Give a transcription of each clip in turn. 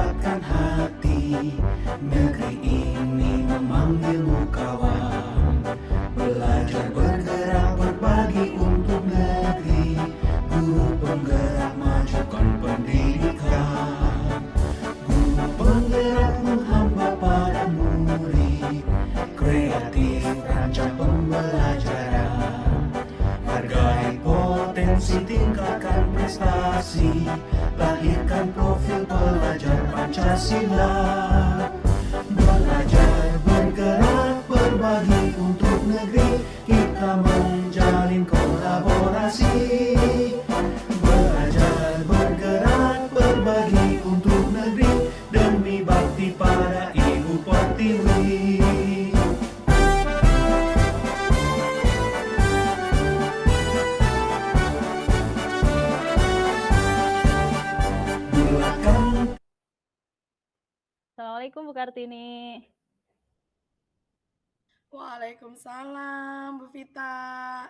mendapatkan hati. Negeri ini memanggilmu kawan, belajar bergerak berbagi untuk negeri. Guru penggerak majukan pendidikan, guru penggerak menghamba pada murid, kreatif rancang pembelajaran, hargai potensi tingkatkan prestasi, lahirkan profil pelajar Pancasila. Belajar bergerak berbagi untuk negeri, kita menjalin kolaborasi. Belajar bergerak berbagi untuk negeri, demi bakti pada Ibu Pertiwi. Bulatkan. Assalamualaikum Bu Kartini. Waalaikumsalam Bu Vita.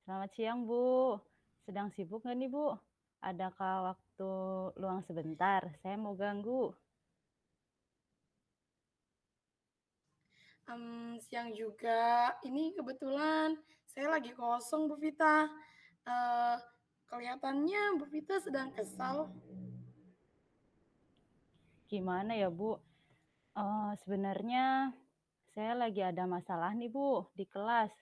Selamat siang Bu. Sedang sibuk nggak nih Bu? Adakah waktu luang sebentar? Saya mau ganggu. Siang juga. Ini kebetulan saya lagi kosong Bu Vita. Kelihatannya Bu Vita sedang kesal. Gimana ya Bu? Sebenarnya saya lagi ada masalah nih Bu di kelas.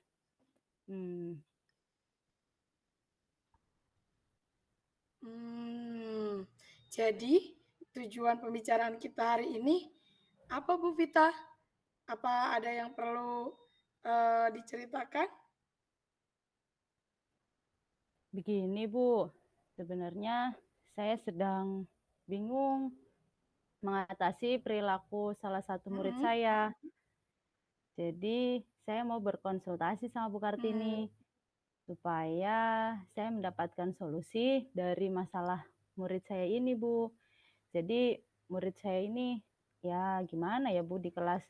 Jadi tujuan pembicaraan kita hari ini apa Bu Vita? Apa ada yang perlu diceritakan? Begini Bu, sebenarnya saya sedang bingung mengatasi perilaku salah satu murid saya. Jadi saya mau berkonsultasi sama Bu Kartini supaya saya mendapatkan solusi dari masalah murid saya ini Bu. Jadi murid saya ini ya gimana ya Bu di kelas?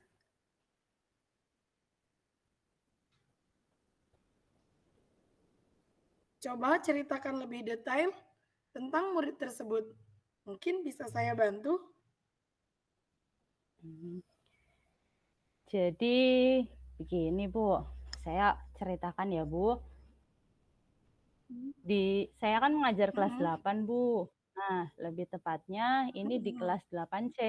Coba ceritakan lebih detail tentang murid tersebut. Mungkin bisa saya bantu? Jadi begini Bu, saya ceritakan ya Bu. Saya kan mengajar kelas 8 Bu. Nah, lebih tepatnya ini di kelas 8C.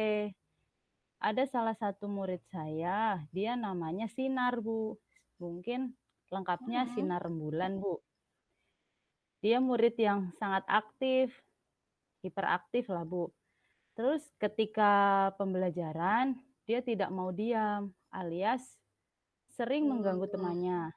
Ada salah satu murid saya, dia namanya Sinar Bu. Mungkin lengkapnya Sinar Rembulan Bu. Dia murid yang sangat aktif, hiperaktif lah Bu. Terus ketika pembelajaran, dia tidak mau diam, alias sering mengganggu temannya.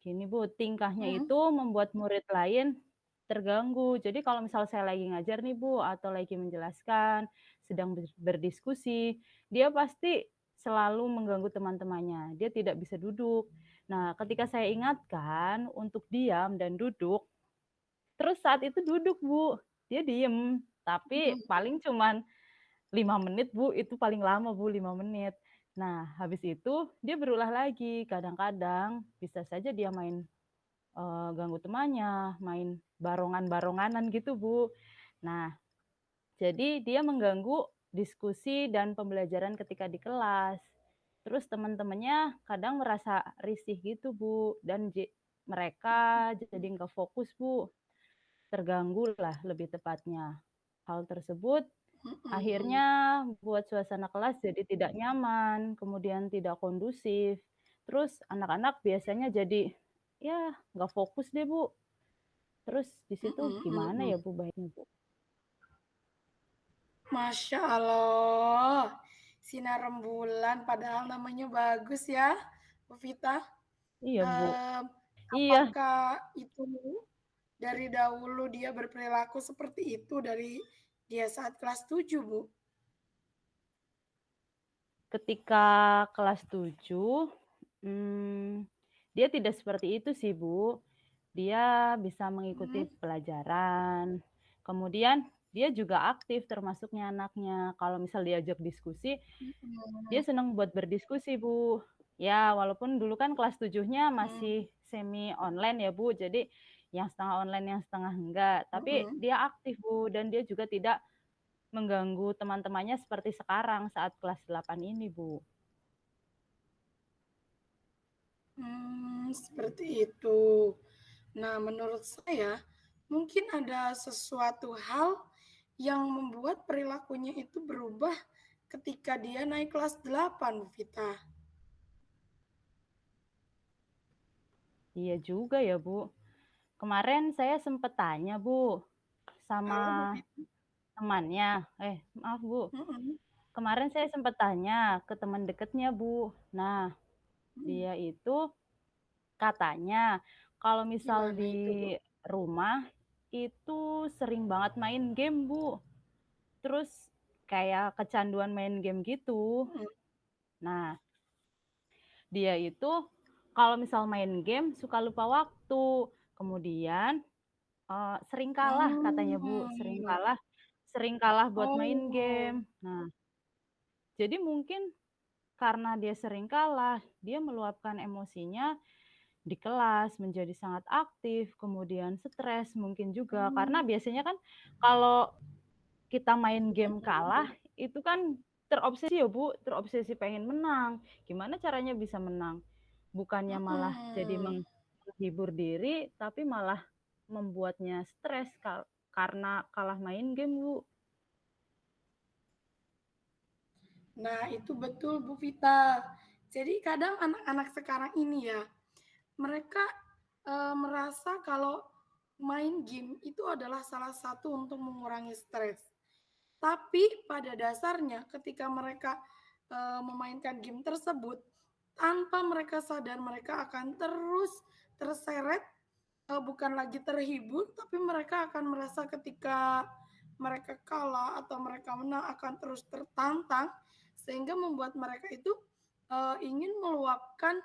Gini Bu, tingkahnya itu membuat murid lain terganggu. Jadi kalau misal saya lagi ngajar nih Bu, atau lagi menjelaskan, sedang berdiskusi, dia pasti selalu mengganggu teman-temannya. Dia tidak bisa duduk. Nah, ketika saya ingatkan untuk diam dan duduk, terus saat itu duduk Bu, dia diem. Tapi paling cuman 5 menit Bu, itu paling lama Bu, 5 menit. Nah, habis itu dia berulah lagi. Kadang-kadang bisa saja dia main ganggu temannya, main barongan-baronganan gitu Bu. Nah, jadi dia mengganggu diskusi dan pembelajaran ketika di kelas. Terus teman-temannya kadang merasa risih gitu Bu, dan mereka jadi nggak fokus Bu, terganggu lah lebih tepatnya. Hal tersebut akhirnya buat suasana kelas jadi tidak nyaman, kemudian tidak kondusif. Terus anak-anak biasanya jadi ya nggak fokus deh Bu. Terus di situ gimana ya Bu baiknya Bu? Masya Allah, Sinar Rembulan, padahal namanya bagus ya, Bu Vita. Iya Bu. Iya, Apakah itu dari dahulu dia berperilaku seperti itu dari dia saat kelas 7, Bu? ketika kelas 7, dia tidak seperti itu sih Bu. Dia bisa mengikuti pelajaran. Kemudian dia juga aktif termasuknya anaknya. Kalau misal diajak diskusi, dia senang buat berdiskusi Bu. Ya walaupun dulu kan kelas 7-nya masih semi online ya Bu. Jadi yang setengah online, yang setengah enggak. Tapi Mhm. dia aktif, Bu, dan dia juga tidak mengganggu teman-temannya seperti sekarang saat kelas 8 ini, Bu. Seperti itu. Nah, menurut saya mungkin ada sesuatu hal yang membuat perilakunya itu berubah ketika dia naik kelas 8, Bu Vita. Iya juga ya, Bu. Kemarin saya sempat tanya, Bu, sama Halo, Bu Vita. temannya. Maaf, Bu. Mhm, Kemarin saya sempat tanya ke teman dekatnya, Bu. Nah, mhm. dia itu katanya kalau misal Gimana itu, Bu? di rumah itu sering banget main game, Bu. Terus kayak kecanduan main game gitu. Mhm. Nah, dia itu kalau misal main game suka lupa waktu. Kemudian, sering kalah katanya, Bu, Mmm. sering kalah buat main Oh. game. Nah, jadi mungkin karena dia sering kalah, dia meluapkan emosinya di kelas menjadi sangat aktif, kemudian stres mungkin juga. Karena Mmm. biasanya kan kalau kita main game kalah, Mhm. itu kan terobsesi ya, Bu, terobsesi pengen menang. Gimana caranya bisa menang? Bukannya malah jadi Mhm. menghibur diri, tapi malah membuatnya stres karena kalah main game, Bu. Nah, itu betul, Bu Vita. Jadi kadang anak-anak sekarang ini ya, mereka, merasa kalau main game itu adalah salah satu untuk mengurangi stres. Tapi pada dasarnya ketika mereka, memainkan game tersebut, tanpa mereka sadar mereka akan terus terseret, bukan lagi terhibur, tapi mereka akan merasa ketika mereka kalah atau mereka menang akan terus tertantang, sehingga membuat mereka itu, ingin meluapkan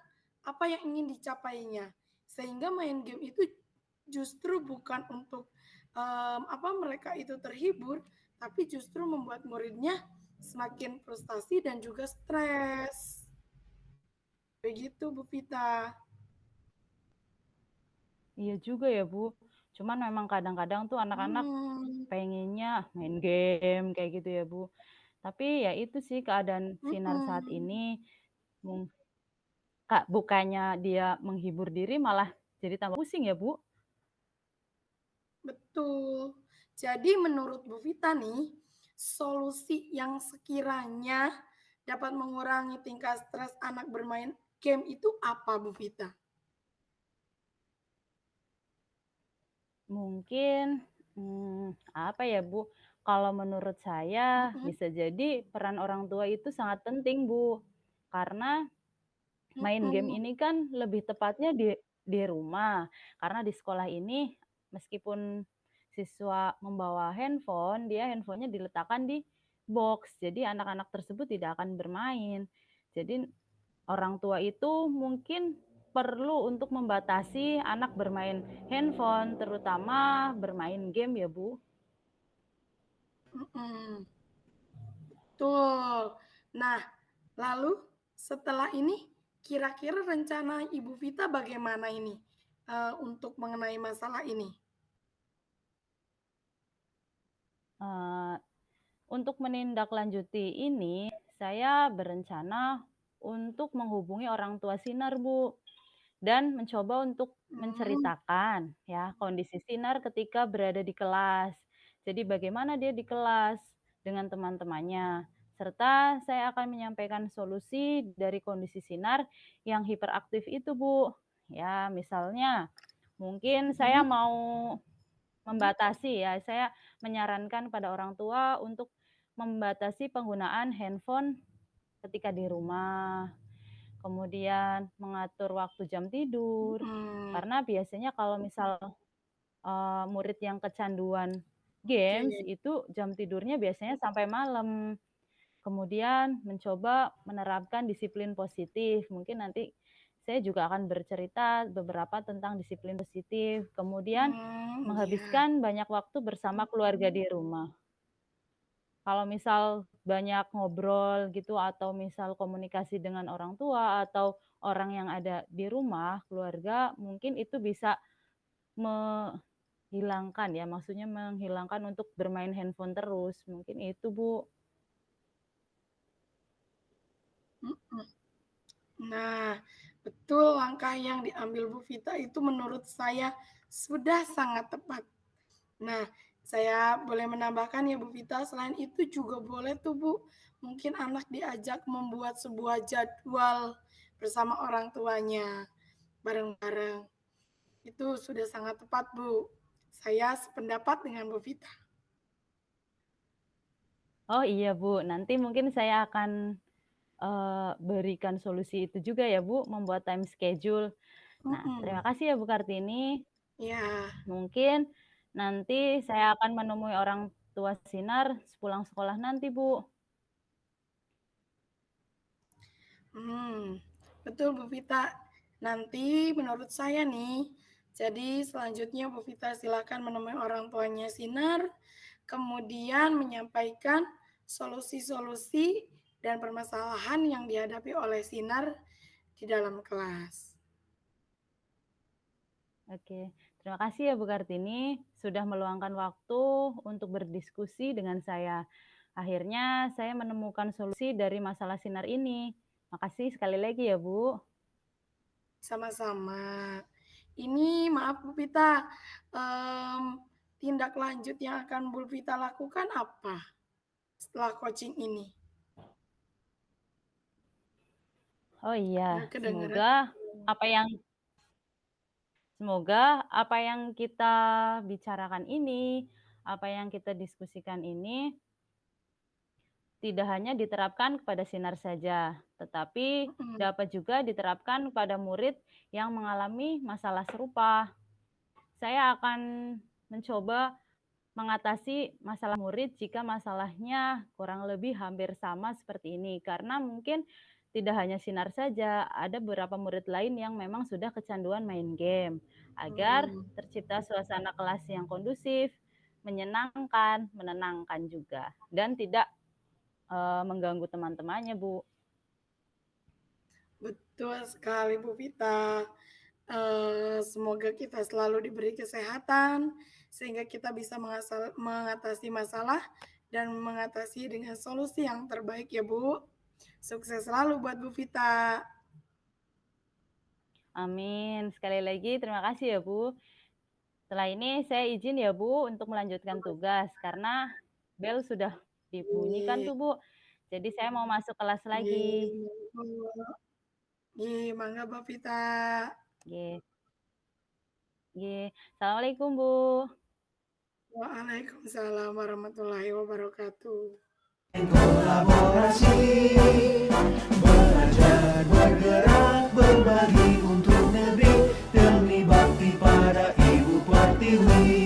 apa yang ingin dicapainya. Sehingga main game itu justru bukan untuk, mereka itu terhibur, tapi justru membuat muridnya semakin frustasi dan juga stres. Begitu, Bu Vita. Iya juga ya, Bu. Cuman memang kadang-kadang tuh anak-anak Mhm, pengennya main game kayak gitu ya, Bu. Tapi ya itu sih keadaan Sinar saat mhm, ini, mung Kak, bukannya dia menghibur diri malah jadi tambah pusing ya, Bu? betul. Jadi menurut Bu Vita nih, solusi yang sekiranya dapat mengurangi tingkat stres anak bermain game itu apa, Bu Vita? Mungkin, apa ya, Bu, kalau menurut saya Mhm, bisa jadi peran orang tua itu sangat penting, Bu. Karena main game mhm, ini kan lebih tepatnya di rumah, karena di sekolah ini meskipun siswa membawa handphone, dia handphonenya diletakkan di box, jadi anak-anak tersebut tidak akan bermain. Jadi orang tua itu mungkin perlu untuk membatasi anak bermain handphone, terutama bermain game ya, Bu. mhm, betul. Nah, lalu setelah ini kira-kira rencana Ibu Vita bagaimana ini, untuk mengenai masalah ini? Eee, untuk menindaklanjuti ini, saya berencana untuk menghubungi orang tua Sinar, Bu. Dan mencoba untuk Mmm, menceritakan ya kondisi Sinar ketika berada di kelas. Jadi bagaimana dia di kelas dengan teman-temannya. Serta saya akan menyampaikan solusi dari kondisi Sinar yang hiperaktif itu, Bu. Ya, misalnya mungkin saya mhm, mau membatasi ya, saya menyarankan pada orang tua untuk membatasi penggunaan handphone ketika di rumah. Kemudian mengatur waktu jam tidur, mhm, karena biasanya kalau misal, murid yang kecanduan oke, games itu jam tidurnya biasanya sampai malam. Kemudian mencoba menerapkan disiplin positif, mungkin nanti saya juga akan bercerita beberapa tentang disiplin positif. Kemudian iya, menghabiskan banyak waktu bersama keluarga di rumah. Kalau misal banyak ngobrol gitu atau misal komunikasi dengan orang tua atau orang yang ada di rumah, keluarga, mungkin itu bisa menghilangkan ya, maksudnya menghilangkan untuk bermain handphone terus, mungkin itu, Bu. Mhm. Nah, betul langkah yang diambil Bu Vita itu menurut saya sudah sangat tepat. Nah, saya boleh menambahkan ya Bu Vita, selain itu juga boleh tuh Bu, mungkin anak diajak membuat sebuah jadwal bersama orang tuanya, bareng-bareng. Itu sudah sangat tepat Bu. Saya sependapat dengan Bu Vita. Oh iya, Bu, nanti mungkin saya akan berikan solusi itu juga ya, Bu, membuat time schedule. Nah, terima Mhm. kasih ya, Bu Kartini. Ya, Mungkin nanti saya akan menemui orang tua Sinar sepulang sekolah nanti, Bu. betul Bu Vita. Nanti menurut saya nih, jadi selanjutnya Bu Vita silakan menemui orang tuanya Sinar, kemudian menyampaikan solusi-solusi dan permasalahan yang dihadapi oleh Sinar di dalam kelas. Oke, terima kasih ya Bu Kartini sudah meluangkan waktu untuk berdiskusi dengan saya. Akhirnya saya menemukan solusi dari masalah Sinar ini. Makasih sekali lagi ya, Bu. Sama-sama. Ini maaf Bu Vita, tindak lanjut yang akan Bu Vita lakukan apa setelah coaching ini? Oh iya, Nggak kedengeran? semoga apa yang kita bicarakan ini, apa yang kita diskusikan ini tidak hanya diterapkan kepada Sinar saja, tetapi Mhm. dapat juga diterapkan kepada murid yang mengalami masalah serupa. Saya akan mencoba mengatasi masalah murid jika masalahnya kurang lebih hampir sama seperti ini. Karena mungkin tidak hanya Sinar saja, ada beberapa murid lain yang memang sudah kecanduan main game. Agar Mmm, tercipta suasana kelas yang kondusif, menyenangkan, menenangkan juga. Dan tidak mengganggu teman-temannya, Bu. betul sekali Bu Vita. Semoga kita selalu diberi kesehatan, sehingga kita bisa mengatasi masalah dan mengatasi dengan solusi yang terbaik ya Bu. Sukses selalu buat Bu Vita. Amin. Sekali lagi terima kasih ya, Bu. Setelah ini saya izin ya, Bu, untuk melanjutkan tugas karena bel sudah dibunyikan Iya, tuh, Bu. Jadi saya mau masuk kelas lagi. iya, iya, mangga Bu Vita. Nggih. Nggih. Assalamualaikum, Bu. Waalaikumsalam warahmatullahi wabarakatuh. Kolaborasi, belajar, bergerak, berbagi untuk negeri demi bakti pada Ibu Pertiwi.